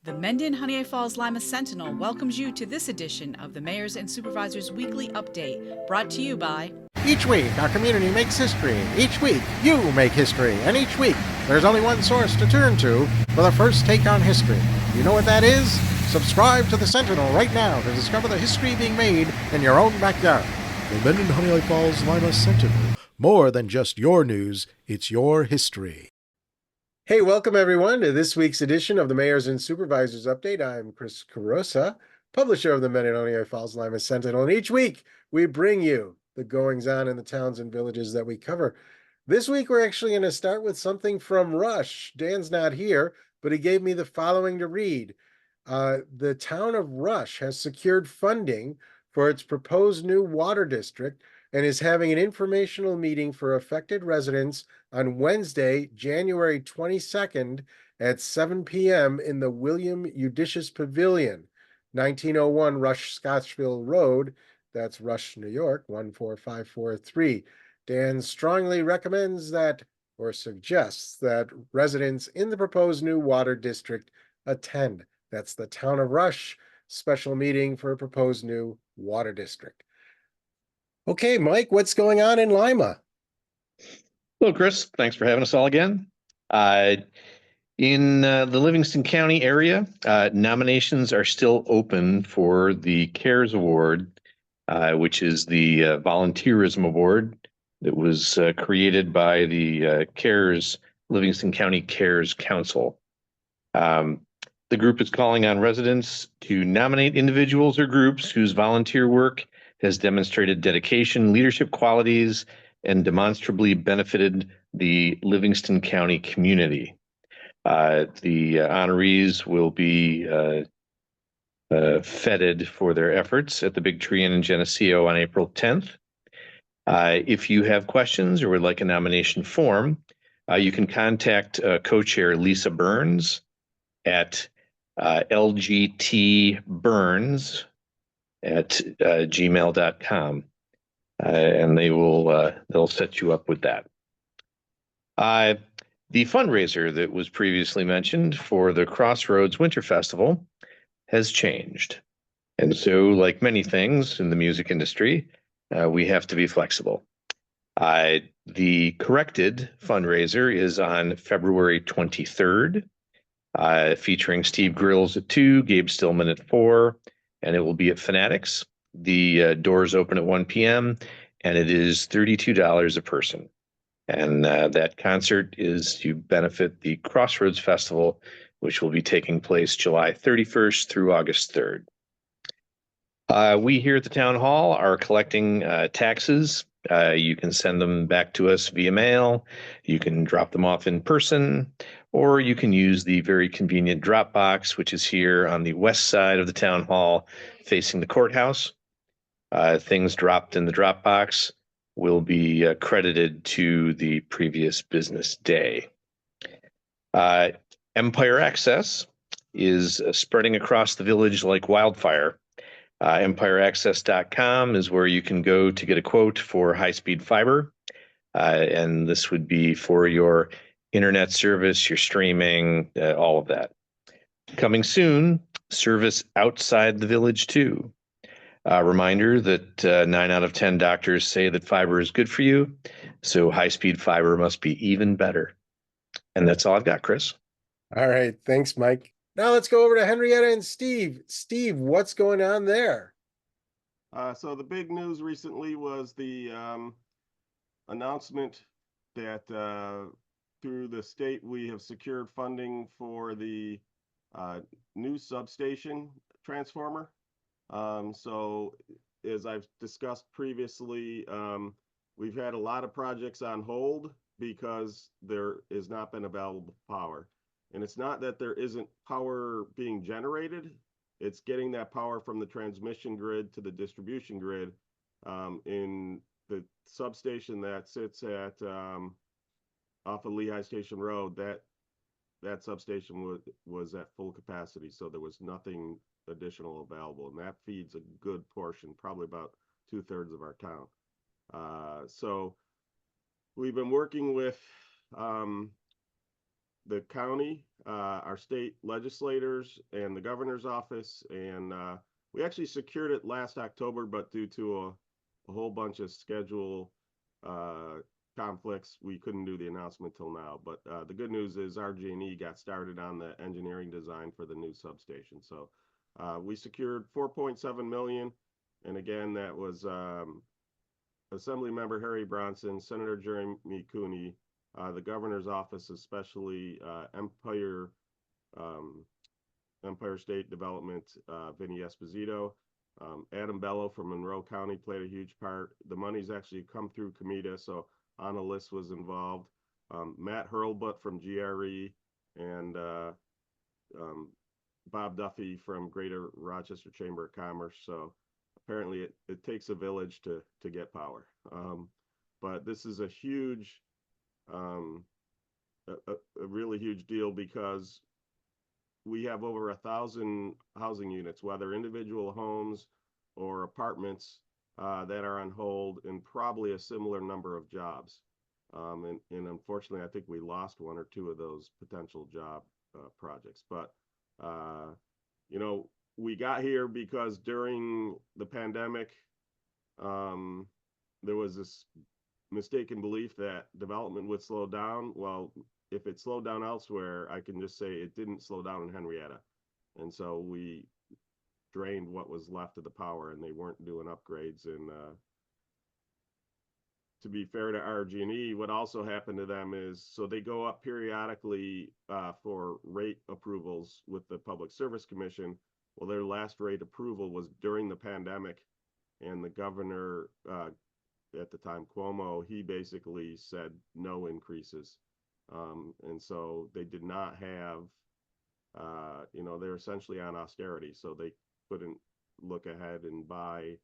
The Mendon-Honeoye Falls-Lima Sentinel welcomes you to this edition of the Mayors and Supervisors Weekly Update, brought to you by... Each week, our community makes history. Each week, you make history. And each week, there's only one source to turn to for the first take on history. You know what that is? Subscribe to the Sentinel right now to discover the history being made in your own backyard. The Mendon-Honeoye Falls-Lima Sentinel. More than just your news, it's your history. Hey, welcome everyone to this week's edition of the Mayors and Supervisors Update. I'm Chris Carosa, publisher of the Mendon-Honeoye Falls-Lima Sentinel, and each week we bring you the goings-on in the towns and villages that we cover. This week we're actually going to start with something from Rush. Dan's not here, but he gave me the following to read. The town of Rush has secured funding for its proposed new water district and is having an informational meeting for affected residents on Wednesday, January 22nd at 7 p.m. in the William Eudicious Pavilion, 1901 Rush Scottsville Road. That's Rush, New York, 14543. Dan strongly recommends that, or suggests that, residents in the proposed new water district attend. That's the Town of Rush special meeting for a proposed new water district. Okay, Mike, what's going on in Lima? Hello, Chris. Thanks for having us all again. In the Livingston County area, nominations are still open for the CARES Award, which is the volunteerism award that was created by the Livingston County CARES Council. The group is calling on residents to nominate individuals or groups whose volunteer work has demonstrated dedication, leadership qualities, and demonstrably benefited the Livingston County community. The honorees will be feted for their efforts at the Big Tree Inn in Geneseo on April 10th. If you have questions or would like a nomination form, you can contact co-chair Lisa Burns at lgtburns@gmail.com, and they'll set you up with that. The fundraiser that was previously mentioned for the Crossroads Winter Festival has changed, and so, like many things in the music industry, we have to be flexible. The corrected fundraiser is on February 23rd. Featuring Steve Grills at 2, Gabe Stillman at 4, and it will be at Fanatics. The doors open at 1 p.m., and it is $32 a person. And that concert is to benefit the Crossroads Festival, which will be taking place July 31st through August 3rd. We here at the Town Hall are collecting taxes. You can send them back to us via mail. You can drop them off in person, or you can use the very convenient drop box, which is here on the west side of the Town Hall facing the courthouse. Things dropped in the drop box will be credited to the previous business day. Empire Access is spreading across the village like wildfire. EmpireAccess.com is where you can go to get a quote for high-speed fiber, and this would be for your internet service, your streaming, all of that. Coming soon, service outside the village too. Reminder that 9 out of 10 doctors say that fiber is good for you, so high-speed fiber must be even better. And that's all I've got, Chris. All right, thanks, Mike. Now let's go over to Henrietta and Steve. Steve, what's going on there? So the big news recently was the announcement that through the state we have secured funding for the new substation transformer. So as I've discussed previously, we've had a lot of projects on hold because there has not been available power. And it's not that there isn't power being generated, it's getting that power from the transmission grid to the distribution grid. In the substation that sits at off of Lehigh Station Road, that substation was at full capacity, so there was nothing additional available, and that feeds a good portion, probably about 2/3 of our town. So we've been working with the county, our state legislators, and the governor's office, and we actually secured it last October, but due to a whole bunch of schedule conflicts, we couldn't do the announcement till now. But the good news is RG&E got started on the engineering design for the new substation. So we secured 4.7 million, and again, that was Assembly Member Harry Bronson, Senator Jeremy Cooney, the governor's office, especially um, Empire State Development, Vinny Esposito. Adam Bello from Monroe County played a huge part. The money's actually come through Comida, so Anna Liss was involved. Matt Hurlbut from GRE and um, Bob Duffy from Greater Rochester Chamber of Commerce. So apparently it takes a village to get power. But this is a huge, um, a really huge deal because we have over 1,000 housing units, whether individual homes or apartments that are on hold, and probably a similar number of jobs. And unfortunately, I think we lost one or two of those potential job projects. But, you know, we got here because during the pandemic, there was this mistaken belief that development would slow down. Well, if it slowed down elsewhere, I can just say it didn't slow down in Henrietta. And so we drained what was left of the power, and they weren't doing upgrades. And to be fair to RG&E, what also happened to them is, so they go up periodically for rate approvals with the Public Service Commission. Well, their last rate approval was during the pandemic, and the governor at the time, Cuomo, he basically said no increases. And so they did not have, you know, they're essentially on austerity. So they couldn't look ahead and buy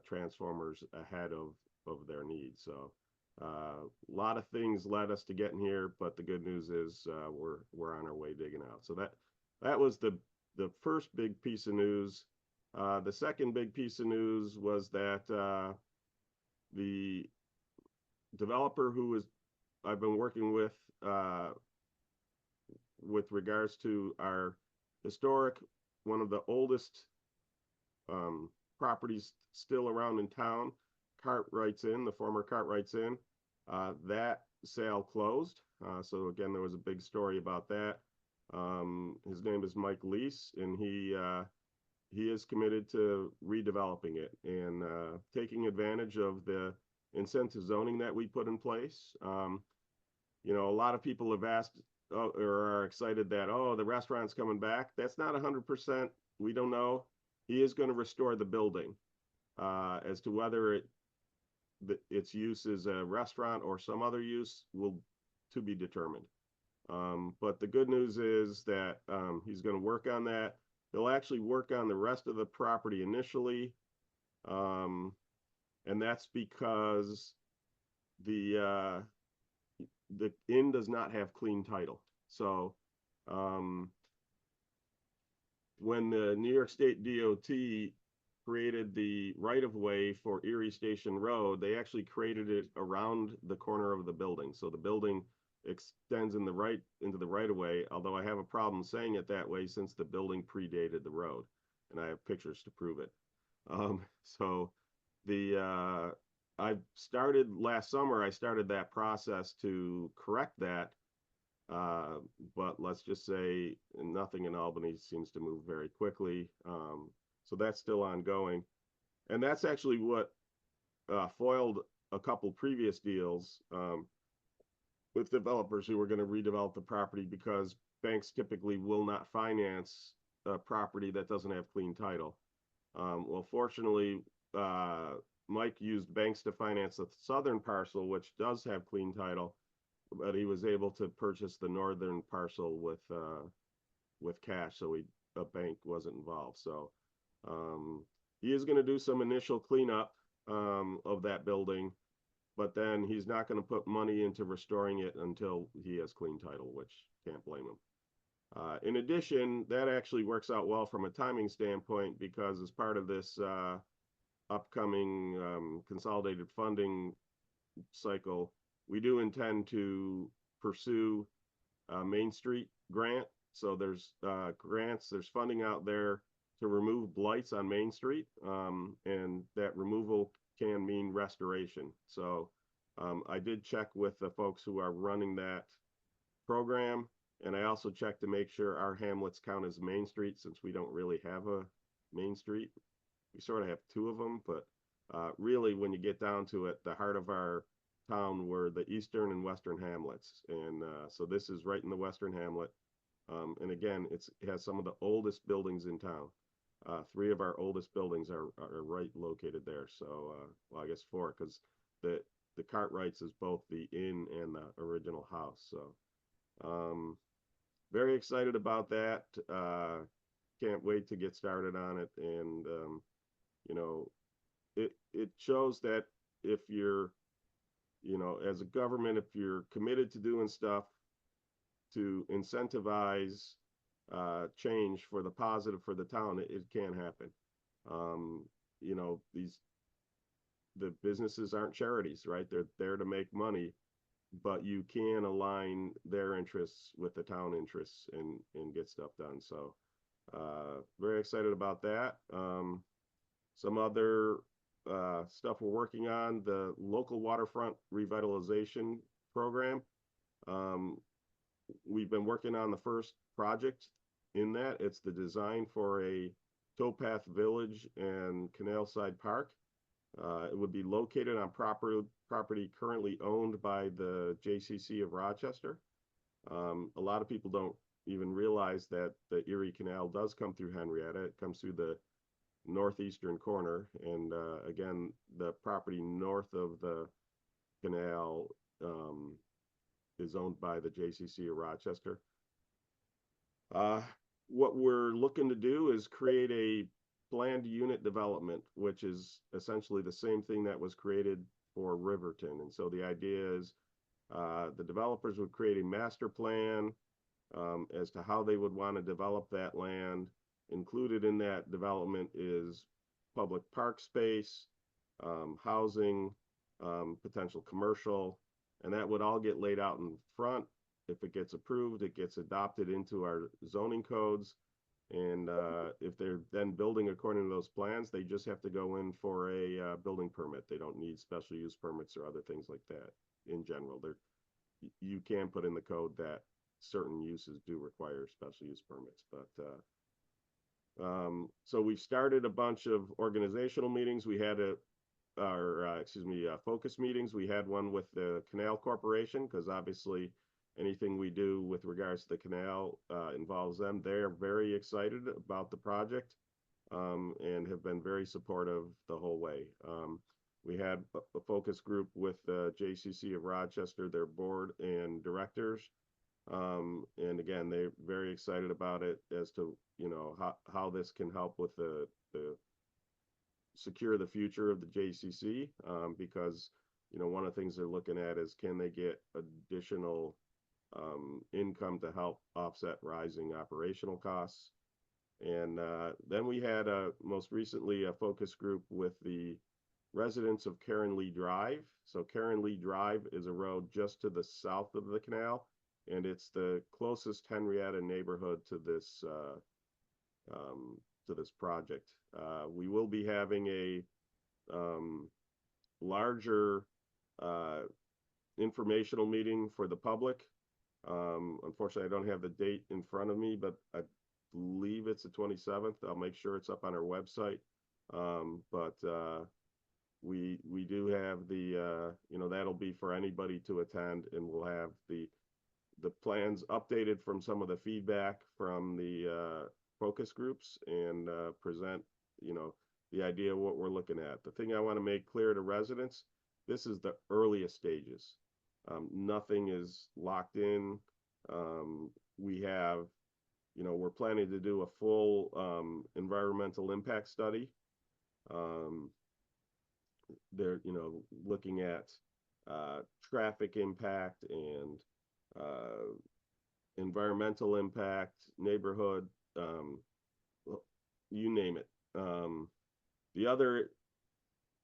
transformers ahead of their needs. So a lot of things led us to getting here, but the good news is we're on our way digging out. So that was the first big piece of news. The second big piece of news was that the developer who I've been working with regards to our historic, one of the oldest properties still around in town, Cartwright's Inn, the former Cartwright's Inn, that sale closed. So again, there was a big story about that. His name is Mike Lease, and he is committed to redeveloping it and taking advantage of the incentive zoning that we put in place. You know, a lot of people have asked or are excited that, oh, the restaurant's coming back. That's not 100%. We don't know. He is going to restore the building. As to whether its use as a restaurant or some other use will to be determined. But the good news is that he's going to work on that. He'll actually work on the rest of the property initially. And that's because the inn does not have clean title. So when the New York State DOT created the right-of-way for Erie Station Road, they actually created it around the corner of the building. So the building extends into the right-of-way, although I have a problem saying it that way since the building predated the road, and I have pictures to prove it. So I started last summer, I started that process to correct that, but let's just say nothing in Albany seems to move very quickly. So that's still ongoing. And that's actually what foiled a couple previous deals with developers who were going to redevelop the property, because banks typically will not finance a property that doesn't have clean title. Well, fortunately, Mike used banks to finance the southern parcel, which does have clean title, but he was able to purchase the northern parcel with cash, so a bank wasn't involved. So he is going to do some initial cleanup of that building, but then he's not going to put money into restoring it until he has clean title, which can't blame him. In addition, that actually works out well from a timing standpoint, because as part of this upcoming consolidated funding cycle, we do intend to pursue Main Street grant. So there's grants, there's funding out there to remove blights on Main Street, and that removal can mean restoration. So I did check with the folks who are running that program, and I also checked to make sure our hamlets count as Main Street, since we don't really have a Main Street. We sort of have two of them, but really, when you get down to it, the heart of our town were the eastern and western hamlets, and so this is right in the western hamlet. And again, it has some of the oldest buildings in town. Three of our oldest buildings are right located there. So, well, I guess four, because the Cartwrights is both the inn and the original house. So, very excited about that. Can't wait to get started on it. And you know, it shows that if you're, as a government, if you're committed to doing stuff to incentivize change for the positive for the town, it can happen. The businesses aren't charities, right? They're there to make money, but you can align their interests with the town interests and get stuff done. So very excited about that. Some other stuff we're working on, the local waterfront revitalization program. We've been working on the first project in that. It's the design for a towpath village and canal-side park. It would be located on property currently owned by the JCC of Rochester. A lot of people don't even realize that the Erie Canal does come through Henrietta. It comes through the northeastern corner, and again, the property north of the canal is owned by the JCC of Rochester. What we're looking to do is create a planned unit development, which is essentially the same thing that was created for Riverton. And so the idea is the developers would create a master plan as to how they would want to develop that land. Included in that development is public park space, housing, potential commercial, and that would all get laid out in front. If it gets approved, it gets adopted into our zoning codes. And if they're then building according to those plans, they just have to go in for a building permit. They don't need special use permits or other things like that. In general, you can put in the code that certain uses do require special use permits. But so we've started a bunch of organizational meetings. We had focus meetings. We had one with the Canal Corporation, because obviously anything we do with regards to the canal involves them. They're very excited about the project and have been very supportive the whole way. We had a focus group with the JCC of Rochester, their board and directors. And again, they're very excited about it as to, how this can help with the secure the future of the JCC, because, one of the things they're looking at is, can they get additional income to help offset rising operational costs. And then we had most recently a focus group with the residents of Karen Lee Drive. So Karen Lee Drive is a road just to the south of the canal, and it's the closest Henrietta neighborhood to this project. We will be having a larger informational meeting for the public. Unfortunately, I don't have the date in front of me, but I believe it's the 27th. I'll make sure it's up on our website. But we do have the that'll be for anybody to attend, and we'll have the plans updated from some of the feedback from the focus groups, and present the idea of what we're looking at. The thing I want to make clear to residents: this is the earliest stages. Nothing is locked in. We have, we're planning to do a full environmental impact study. They're, looking at traffic impact and environmental impact, neighborhood, you name it. The other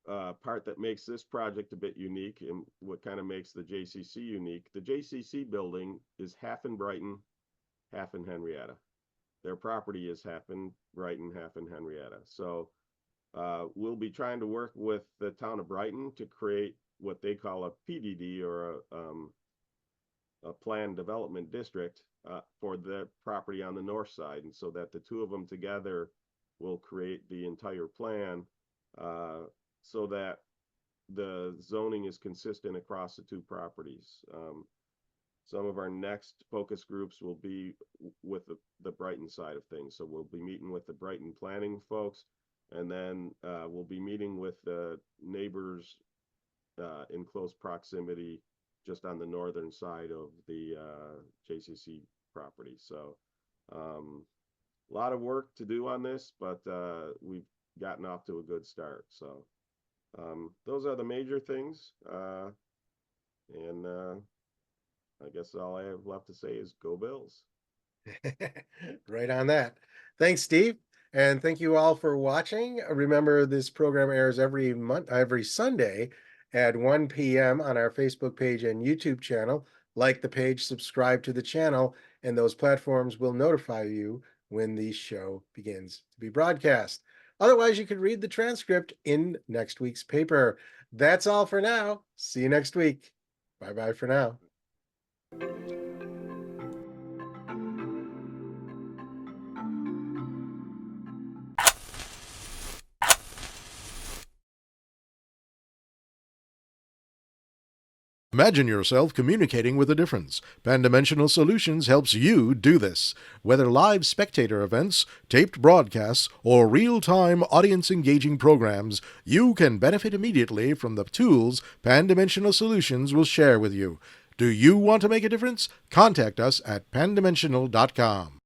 part that makes this project a bit unique and what kind of makes the JCC unique. The JCC building is half in Brighton, half in Henrietta. Their property is half in Brighton, half in Henrietta. So we'll be trying to work with the town of Brighton to create what they call a PDD, or a planned development district for the property on the north side, and so that the two of them together will create the entire plan, so that the zoning is consistent across the two properties. Some of our next focus groups will be with the Brighton side of things. So we'll be meeting with the Brighton planning folks, and then we'll be meeting with the neighbors in close proximity just on the northern side of the JCC property. So a lot of work to do on this, but we've gotten off to a good start. So those are the major things. And I guess all I have left to say is go Bills. Right on that. Thanks, Steve. And thank you all for watching. Remember, this program airs every Sunday at 1 p.m. on our Facebook page and YouTube channel. Like the page, subscribe to the channel, and those platforms will notify you when the show begins to be broadcast. Otherwise, you can read the transcript in next week's paper. That's all for now. See you next week. Bye-bye for now. Imagine yourself communicating with a difference. Pan-Dimensional Solutions helps you do this. Whether live spectator events, taped broadcasts, or real-time audience-engaging programs, you can benefit immediately from the tools Pan-Dimensional Solutions will share with you. Do you want to make a difference? Contact us at pandimensional.com.